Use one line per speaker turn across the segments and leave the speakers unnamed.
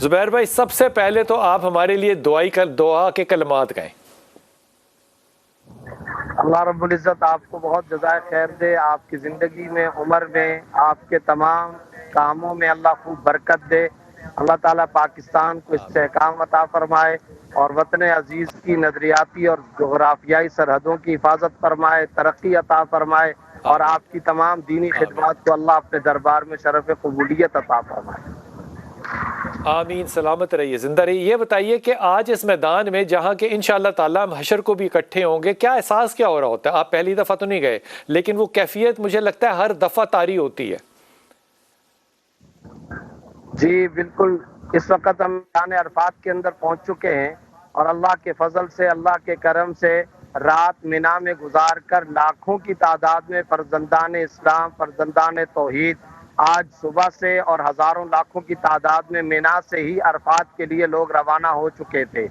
زبیر بھائی، سب سے پہلے تو آپ ہمارے لیے دعا کے کلمات گائیں۔
اللہ رب العزت آپ کو بہت جزائے خیر دے، آپ کی زندگی میں، عمر میں، آپ کے تمام کاموں میں اللہ خوب برکت دے۔ اللہ تعالیٰ پاکستان کو استحکام عطا فرمائے اور وطن عزیز کی نظریاتی اور جغرافیائی سرحدوں کی حفاظت فرمائے، ترقی عطا فرمائے، اور
آمین
آپ کی تمام دینی
آمین
خدمات کو اللہ اپنے دربار میں شرف قبولیت عطا فرمائے۔
آمین، سلامت رہیے، زندہ رہیے۔ یہ بتائیے کہ آج اس میدان میں جہاں کہ انشاءاللہ تعالیٰ ہم حشر کو بھی اکٹھے ہوں گے، کیا احساس کیا ہو رہا ہوتا ہے؟ آپ پہلی دفعہ تو نہیں گئے، لیکن وہ کیفیت مجھے لگتا ہے ہر دفعہ طاری ہوتی ہے۔
جی بالکل، اس وقت ہم میدان عرفات کے اندر پہنچ چکے ہیں، اور اللہ کے فضل سے، اللہ کے کرم سے رات مینا میں گزار کر لاکھوں کی تعداد میں فرزندان اسلام، فرزندان توحید آج صبح سے اور ہزاروں لاکھوں کی تعداد میں مینا سے ہی عرفات کے لیے لوگ روانہ ہو چکے تھے۔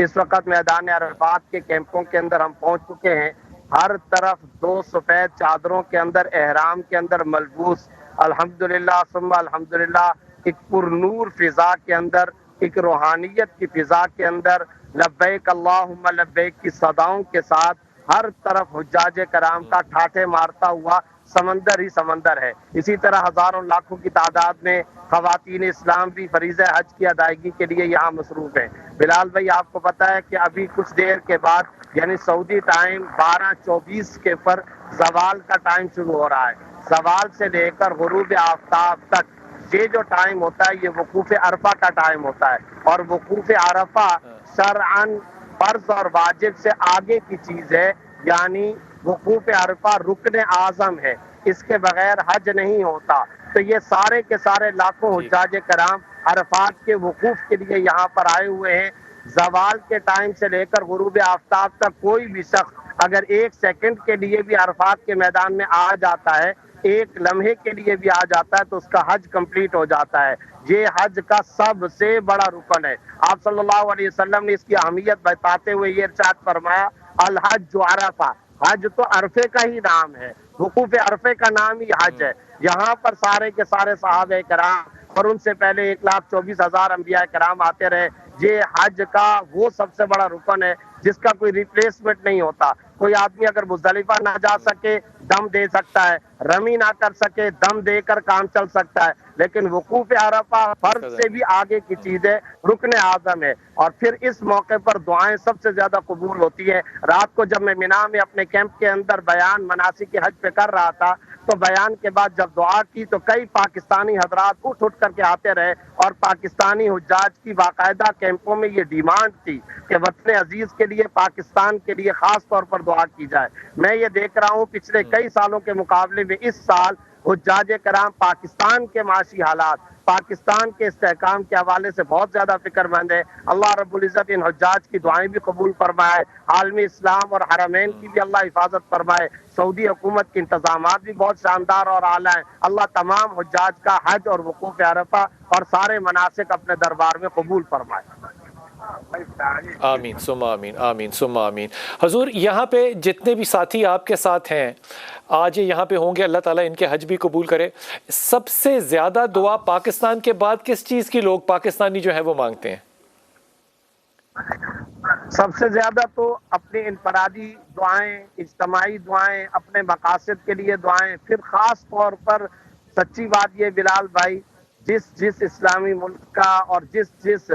اس وقت میدان عرفات کے کیمپوں کے اندر ہم پہنچ چکے ہیں۔ ہر طرف دو سفید چادروں کے اندر، احرام کے اندر ملبوس، الحمدللہ ثم الحمدللہ، ایک پر نور فضا کے اندر، ایک روحانیت کی فضا کے اندر، لبیک اللہم لبیک کی صداؤں کے ساتھ ہر طرف حجاج کرام کا ٹھاٹھے مارتا ہوا سمندر ہی سمندر ہے۔ اسی طرح ہزاروں لاکھوں کی تعداد میں خواتین اسلام بھی فریضہ حج کی ادائیگی کے لیے یہاں مصروف ہیں۔ بلال بھائی، آپ کو پتہ ہے کہ ابھی کچھ دیر کے بعد، یعنی سعودی ٹائم 12:24 کے پر زوال کا ٹائم شروع ہو رہا ہے۔ زوال سے لے کر غروب آفتاب تک یہ جو ٹائم ہوتا ہے، یہ وقوف عرفہ کا ٹائم ہوتا ہے، اور وقوف عرفہ شرعاً فرض اور واجب سے آگے کی چیز ہے، یعنی وقوف عرفہ رکن اعظم ہے، اس کے بغیر حج نہیں ہوتا۔ تو یہ سارے کے سارے لاکھوں
ٹھیک،
حجاج کرام عرفات کے وقوف کے لیے یہاں پر آئے ہوئے ہیں۔ زوال کے ٹائم سے لے کر غروب آفتاب تک کوئی بھی شخص اگر ایک سیکنڈ کے لیے بھی عرفات کے میدان میں آ جاتا ہے، ایک لمحے کے لیے بھی آ جاتا ہے، تو اس کا حج کمپلیٹ ہو جاتا ہے۔ یہ حج کا سب سے بڑا رکن ہے۔ آپ صلی اللہ علیہ وسلم نے اس کی اہمیت بتاتے ہوئے یہ ارشاد فرمایا، الحج عرفہ، حج تو عرفے کا ہی نام ہے، وقوف عرفے کا نام ہی حج ہے۔ یہاں پر سارے کے سارے صحابہ کرام اور ان سے پہلے 1,24,000 انبیاء کرام آتے رہے۔ یہ حج کا وہ سب سے بڑا رکن ہے جس کا کوئی ریپلیسمنٹ نہیں ہوتا۔ کوئی آدمی اگر مزدلفہ نہ جا سکے، دم دے سکتا ہے، رمی نہ کر سکے، دم دے کر کام چل سکتا ہے، لیکن وقوف عرفہ فرض سے بھی آگے کی چیز ہے، رکن اعظم ہے۔ اور پھر اس موقع پر دعائیں سب سے زیادہ قبول ہوتی ہیں۔ رات کو جب میں مینا میں اپنے کیمپ کے اندر بیان مناسک حج پہ کر رہا تھا، تو بیان کے بعد جب دعا کی تو کئی پاکستانی حضرات اٹھ کر کے آتے رہے، اور پاکستانی حجاج کی باقاعدہ کیمپوں میں یہ ڈیمانڈ تھی کہ وطن عزیز کے لیے، پاکستان کے لیے خاص طور پر دعا کی جائے۔ میں یہ دیکھ رہا ہوں پچھلے کئی سالوں کے مقابلے میں اس سال حجاج کرام پاکستان کے معاشی حالات، پاکستان کے استحکام کے حوالے سے بہت زیادہ فکر مند ہے۔ اللہ رب العزت ان حجاج کی دعائیں بھی قبول فرمائے، عالم اسلام اور حرمین کی بھی اللہ حفاظت فرمائے۔ سعودی حکومت کے انتظامات بھی بہت شاندار اور اعلیٰ ہیں۔ اللہ تمام حجاج کا حج اور وقوف عرفہ اور سارے مناسک اپنے دربار میں قبول فرمائے۔
آمین ثم آمین، آمین ثم آمین۔ حضور، یہاں پہ جتنے بھی ساتھی آپ کے ساتھ ہیں آج یہاں پہ ہوں گے، اللہ تعالیٰ ان کے حج بھی قبول کرے۔ سب سے زیادہ دعا پاکستان کے بعد کس چیز کی لوگ پاکستانی جو ہے وہ مانگتے ہیں؟
سب سے زیادہ تو اپنی انفرادی دعائیں، اجتماعی دعائیں، اپنے مقاصد کے لیے دعائیں، پھر خاص طور پر سچی بات یہ بلال بھائی، جس اسلامی ملک کا اور جس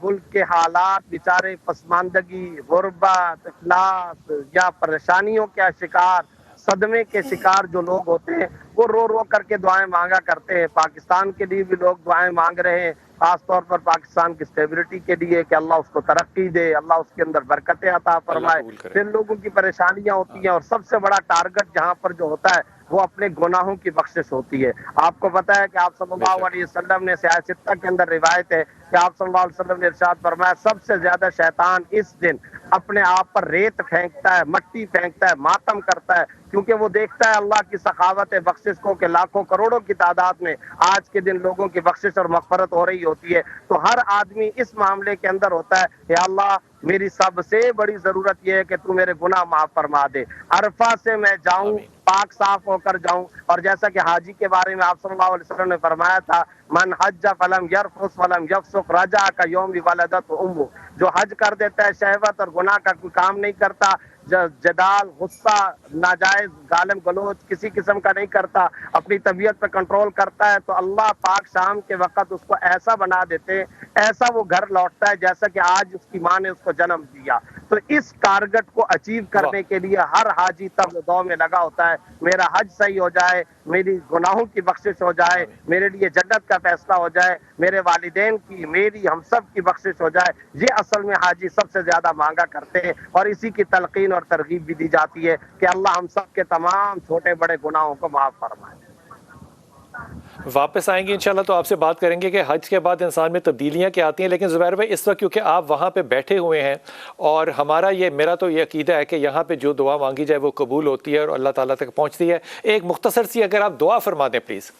ملک کے حالات بیچارے پسماندگی، غربت، افلاس یا پریشانیوں کا شکار، صدمے کے شکار جو لوگ ہوتے ہیں، وہ رو رو کر کے دعائیں مانگا کرتے ہیں۔ پاکستان کے لیے بھی لوگ دعائیں مانگ رہے ہیں، خاص طور پر پاکستان کی اسٹیبلٹی کے لیے کہ اللہ اس کو ترقی دے، اللہ اس کے اندر برکتیں عطا فرمائے۔ پھر لوگوں کی پریشانیاں ہوتی ہیں، اور سب سے بڑا ٹارگٹ جہاں پر جو ہوتا ہے وہ اپنے گناہوں کی بخشش ہوتی ہے۔ آپ کو پتہ ہے کہ آپ صلی اللہ علیہ وسلم نے صحیح ستہ کے اندر روایت ہے کہ آپ صلی اللہ علیہ وسلم نے ارشاد فرمایا، سب سے زیادہ شیطان اس دن اپنے آپ پر ریت پھینکتا ہے، مٹی پھینکتا ہے، ماتم کرتا ہے، کیونکہ وہ دیکھتا ہے اللہ کی سخاوت بخشش کو کہ لاکھوں کروڑوں کی تعداد میں آج کے دن لوگوں کی بخشش اور مغفرت ہو رہی ہوتی ہے۔ تو ہر آدمی اس معاملے کے اندر ہوتا ہے کہ اللہ میری سب سے بڑی ضرورت یہ ہے کہ تو میرے گناہ معاف فرما دے، عرفہ سے میں جاؤں پاک صاف ہو کر جاؤں۔ اور جیسا کہ حاجی کے بارے میں آپ صلی اللہ علیہ وسلم نے فرمایا تھا من حج فلم یرفث ولم یفسق رجع کیوم ولدت امہ، جو حج کر دیتا ہے شہوت اور گناہ کا کوئی کام نہیں کرتا، جدال، غصہ، ناجائز گالم گلوچ کسی قسم کا نہیں کرتا، اپنی طبیعت پہ کنٹرول کرتا ہے، تو اللہ پاک شام کے وقت اس کو ایسا بنا دیتے، ایسا وہ گھر لوٹتا ہے جیسا کہ آج اس کی ماں نے اس کو جنم دیا۔ تو اس ٹارگٹ کو اچیو کرنے کے لیے ہر حاجی تب دعا میں لگا ہوتا ہے، میرا حج صحیح ہو جائے، میری گناہوں کی بخشش ہو جائے، میرے لیے جنت کا فیصلہ ہو جائے، میرے والدین کی، میری، ہم سب کی بخشش ہو جائے۔ یہ اصل میں حاجی سب سے زیادہ مانگا کرتے ہیں، اور اسی کی تلقین اور ترغیب بھی دی جاتی ہے کہ اللہ ہم سب کے تمام چھوٹے بڑے گناہوں کو معاف فرمائے۔
واپس آئیں گے انشاءاللہ تو آپ سے بات کریں گے کہ حج کے بعد انسان میں تبدیلیاں کیا آتی ہیں، لیکن زبیر بھائی اس وقت کیونکہ آپ وہاں پہ بیٹھے ہوئے ہیں اور میرا تو یہ عقیدہ ہے کہ یہاں پہ جو دعا مانگی جائے وہ قبول ہوتی ہے اور اللہ تعالیٰ تک پہنچتی ہے، ایک مختصر سی اگر آپ دعا فرما دیں پلیز۔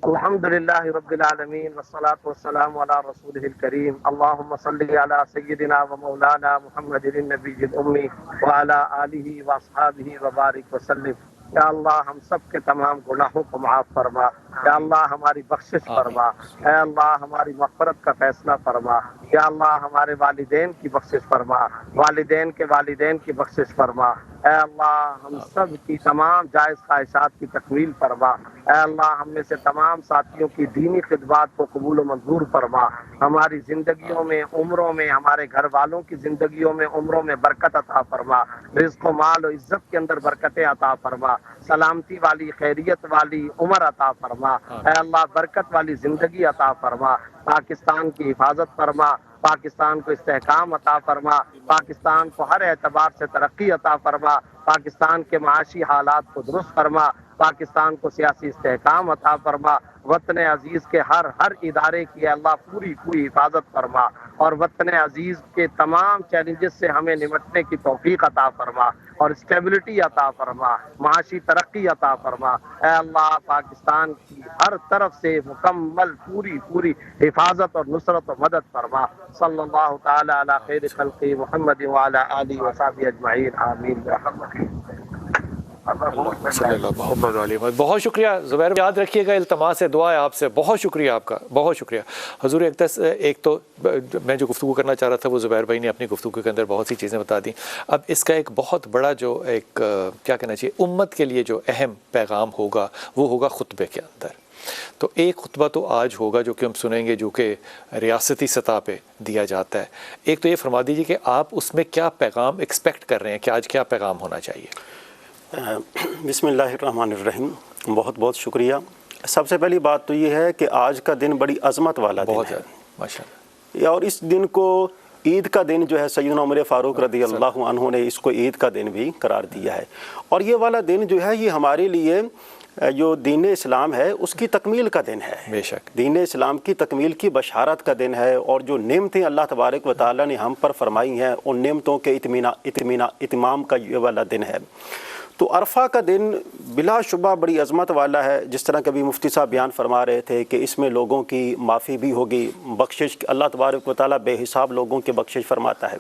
الحمدللہ رب العالمین والصلاة والسلام علی رسولہ الکریم، اللہم صلی علی سیدنا و مولانا محمد النبی الامی وعلی آلہ واصحابہ وبارک وسلم۔ یا اللہ ہم سب کے تمام گناہوں کو معاف فرما، یا اللہ ہماری بخشش فرما، اے اللہ ہماری مغفرت کا فیصلہ فرما، یا اللہ ہمارے والدین کی بخشش فرما، والدین کے والدین کی بخشش فرما، اے اللہ ہم سب کی تمام جائز خواہشات کی تکمیل فرما، اے اللہ ہم میں سے تمام ساتھیوں کی دینی خدمات کو قبول و منظور فرما، ہماری زندگیوں میں، عمروں میں، ہمارے گھر والوں کی زندگیوں میں، عمروں میں برکت عطا فرما، رزق و مال و عزت کے اندر برکتیں عطا فرما، سلامتی والی، خیریت والی عمر عطا فرما، اے اللہ برکت والی زندگی عطا فرما، پاکستان کی حفاظت فرما، پاکستان کو استحکام عطا فرما، پاکستان کو ہر اعتبار سے ترقی عطا فرما، پاکستان کے معاشی حالات کو درست فرما، پاکستان کو سیاسی استحکام عطا فرما، وطن عزیز کے ہر ادارے کی اللہ پوری حفاظت فرما، اور وطن عزیز کے تمام چیلنجز سے ہمیں نمٹنے کی توفیق عطا فرما، اور اسٹیبلٹی عطا فرما، معاشی ترقی عطا فرما، اے اللہ پاکستان کی ہر طرف سے مکمل پوری حفاظت اور نصرت و مدد فرما۔ صلی اللہ تعالی علی خیر خلق محمد وعلی آلہ وصحبہ اجمعین، آمین برحمتک۔
صلی اللہ محمد علیہ وسلم۔ بہت شکریہ زبیر، یاد رکھیے گا التماس ہے، دعا ہے آپ سے، بہت شکریہ آپ کا، بہت شکریہ حضور۔ ایک تو میں جو گفتگو کرنا چاہ رہا تھا وہ زبیر بھائی نے اپنی گفتگو کے اندر بہت سی چیزیں بتا دیں۔ اب اس کا ایک بہت بڑا جو ایک کیا کہنا چاہیے امت کے لیے جو اہم پیغام ہوگا وہ ہوگا خطبے کے اندر۔ تو ایک خطبہ تو آج ہوگا جو کہ ہم سنیں گے، جو کہ ریاستی سطح پہ دیا جاتا ہے۔ ایک تو یہ فرما دیجیے کہ آپ اس میں کیا پیغام ایکسپیکٹ کر رہے ہیں کہ آج کیا پیغام ہونا چاہیے؟
بسم اللہ الرحمن الرحیم، بہت بہت شکریہ۔ سب سے پہلی بات تو یہ ہے کہ آج کا دن بڑی عظمت والا دن ہے
ماشاءاللہ،
اور اس دن کو عید کا دن جو ہے سیدنا عمر فاروق رضی اللہ عنہ نے اس کو عید کا دن بھی قرار دیا ہے، اور یہ والا دن جو ہے یہ ہمارے لیے جو دین اسلام ہے اس کی تکمیل کا دن ہے۔
بے شک
دین اسلام کی تکمیل کی بشارت کا دن ہے، اور جو نعمتیں اللہ تبارک و تعالیٰ نے ہم پر فرمائی ہیں ان نعمتوں کے اتمام کا یہ والا دن ہے۔ تو عرفہ کا دن بلا شبہ بڑی عظمت والا ہے، جس طرح کبھی مفتی صاحب بیان فرما رہے تھے کہ اس میں لوگوں کی معافی بھی ہوگی، بخشش اللہ تبارک و تعالیٰ بے حساب لوگوں کی بخشش فرماتا ہے،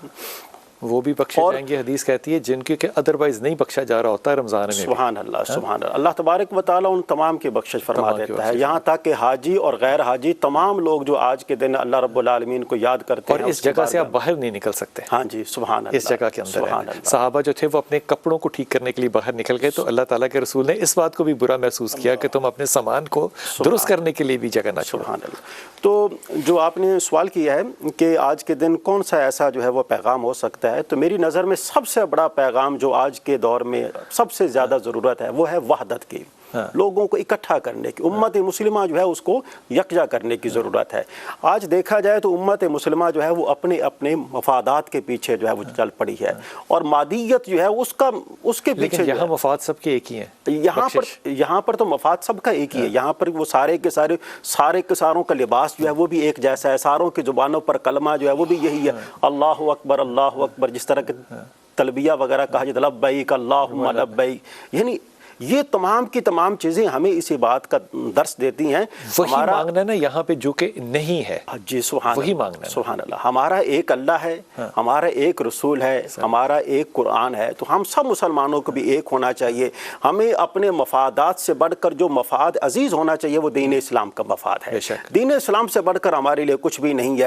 وہ بھی بخشے جائیں گے۔ حدیث کہتی ہے جن کے کہ ادروائز نہیں بخشا جا رہا ہوتا ہے رمضان میں۔
سبحان اللہ، سبحان اللہ، اللہ تبارک و تعالیٰ ان تمام کی بخشش فرما دیتا ہے، یہاں تک کہ حاجی اور غیر حاجی تمام لوگ جو آج کے دن اللہ رب العالمین کو یاد کرتے ہیں،
اور اس جگہ سے آپ باہر نہیں نکل سکتے۔
ہاں جی، سبحان اللہ،
اس جگہ کے اندر ہے۔ صحابہ جو تھے وہ اپنے کپڑوں کو ٹھیک کرنے کے لیے باہر نکل گئے، تو اللہ تعالیٰ کے رسول نے اس بات کو بھی برا محسوس کیا کہ تم اپنے سامان کو درست کرنے کے لیے بھی جگہ نہ چھوڑو۔
سبحان اللہ۔ تو جو آپ نے سوال کیا ہے کہ آج کے دن کون سا ایسا جو ہے وہ پیغام ہو سکتا ہے، تو میری نظر میں سب سے بڑا پیغام جو آج کے دور میں سب سے زیادہ ضرورت ہے وہ ہے وحدت کی، لوگوں کو اکٹھا کرنے کی، امت مسلمہ جو ہے اس کو یکجا کرنے کی ضرورت ہے۔ آج دیکھا جائے تو امت مسلمہ جو ہے وہ اپنے مفادات کے پیچھے جو ہے وہ چل پڑی ہے، اور مادیت جو ہے اس کے پیچھے،
یہاں مفاد سب کے ایک ہی ہیں۔
یہاں پر تو مفاد سب کا ایک ہی ہے، یہاں پر وہ سارے کے ساروں کا لباس جو ہے وہ بھی ایک جیسا ہے، ساروں کی زبانوں پر کلمہ جو ہے وہ بھی یہی ہے، اللہ اکبر اللہ اکبر، جس طرح کہ تلبیہ وغیرہ کہا جاتا ہے لبیک اللہم لبیک، یعنی یہ تمام کی تمام چیزیں ہمیں اسی بات کا درس دیتی ہیں.
وہی مانگنا نا یہاں پہ جو کہ نہیں ہے.
جی سبحان
وہی
اللہ,
مانگنا.
سبحان اللہ. ہمارا ایک اللہ ہے, ہمارا ایک رسول ہے, ہمارا ایک قرآن ہے. تو ہم سب مسلمانوں کو بھی ایک ہونا چاہیے. ہمیں اپنے مفادات سے بڑھ کر جو مفاد عزیز ہونا چاہیے وہ دین اسلام کا مفاد ہے. دین اسلام سے بڑھ کر ہمارے لیے کچھ بھی نہیں ہے.